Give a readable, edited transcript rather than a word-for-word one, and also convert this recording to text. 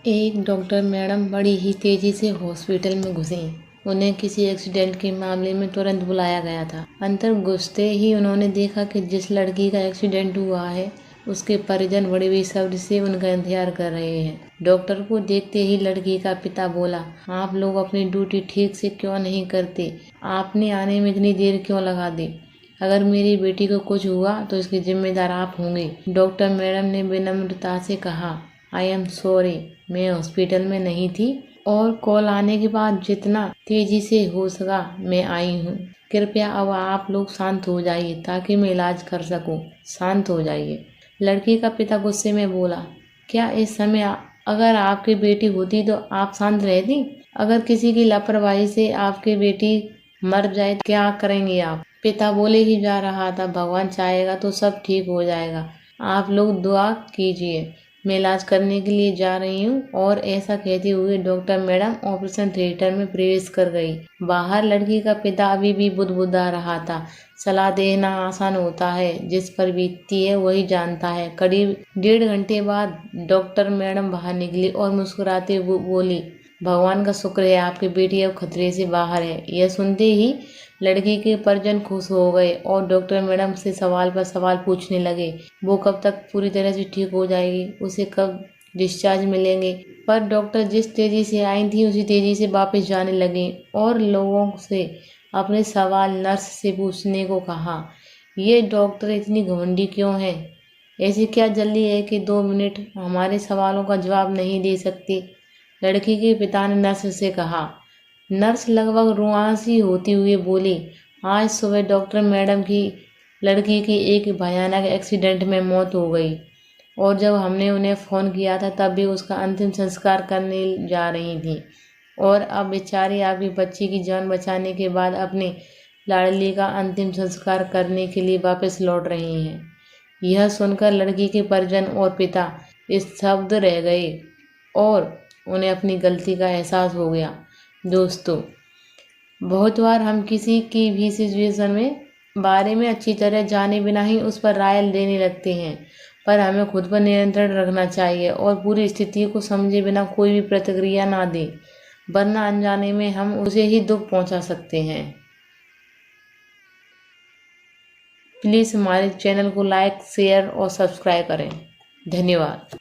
एक doctor madam बड़ी ही तेजी से हॉस्पिटल में घुसीं। उन्हें किसी एक्सीडेंट के मामले में तुरंत बुलाया गया था। अंदर घुसते ही उन्होंने देखा कि जिस लड़की का एक्सीडेंट हुआ है उसके परिजन बड़े बेसब्री से उनका इंतजार कर रहे हैं। डॉक्टर को देखते ही लड़की का पिता बोला, आप लोग अपनी ड्यूटी ठीक से क्यों नहीं करते? आपने आने में इतनी देर क्यों लगा दी? अगर मेरी बेटी को कुछ हुआ तो इसके जिम्मेदार आप होंगे। डॉक्टर मैडम ने विनम्रता से कहा, आई एम सॉरी, मैं हॉस्पिटल में नहीं थी और कॉल आने के बाद जितना तेजी से हो सका मैं आई हूँ। कृपया अब आप लोग शांत हो जाइए ताकि मैं इलाज कर सकूं। शांत हो जाइए। लड़की का पिता गुस्से में बोला, क्या इस समय अगर आपकी बेटी होती तो आप शांत रहती? अगर किसी की लापरवाही से आपकी बेटी मर जाए तो क्या करेंगे आप? पिता बोले ही जा रहा था, भगवान चाहेगा तो सब ठीक हो जाएगा, आप लोग दुआ कीजिए, मैं इलाज करने के लिए जा रही हूँ। और ऐसा कहते हुए डॉक्टर मैडम ऑपरेशन थिएटर में प्रवेश कर गई। बाहर लड़की का पिता अभी भी बुदबुदा रहा था, सलाह देना आसान होता है, जिस पर बीतती है वही जानता है। करीब 1.5 घंटे बाद डॉक्टर मैडम बाहर निकली और मुस्कुराते हुए बोली, भगवान का शुक्र है आपकी बेटी अब खतरे से बाहर है। यह सुनते ही लड़की के परिजन खुश हो गए और डॉक्टर मैडम से सवाल पर सवाल पूछने लगे। वो कब तक पूरी तरह से ठीक हो जाएगी, उसे कब डिस्चार्ज मिलेंगे? पर डॉक्टर जिस तेजी से आई थी उसी तेजी से वापस जाने लगे और लोगों से अपने सवाल नर्स से पूछने को कहा। ये डॉक्टर इतनी घमंडी क्यों है? ऐसी क्या जल्दी है कि 2 मिनट हमारे सवालों का जवाब नहीं दे सकती? लड़की के पिता ने नर्स से कहा। नर्स लगभग रुआंसी होती हुई बोली, आज सुबह डॉक्टर मैडम की लड़की की एक भयानक एक्सीडेंट में मौत हो गई और जब हमने उन्हें फ़ोन किया था तब भी उसका अंतिम संस्कार करने जा रही थी और अब बेचारी आपकी बच्ची की जान बचाने के बाद अपने लाडली का अंतिम संस्कार करने के लिए वापस लौट रही हैं। यह सुनकर लड़की के परिजन और पिता स्तब्ध रह गए और उन्हें अपनी गलती का एहसास हो गया। दोस्तों, बहुत बार हम किसी की भी सिचुएशन में बारे में अच्छी तरह जाने बिना ही उस पर राय देने लगते हैं, पर हमें खुद पर नियंत्रण रखना चाहिए और पूरी स्थिति को समझे बिना कोई भी प्रतिक्रिया ना दें, वरना अनजाने में हम उसे ही दुख पहुंचा सकते हैं। प्लीज़ हमारे चैनल को लाइक, शेयर और सब्सक्राइब करें। धन्यवाद।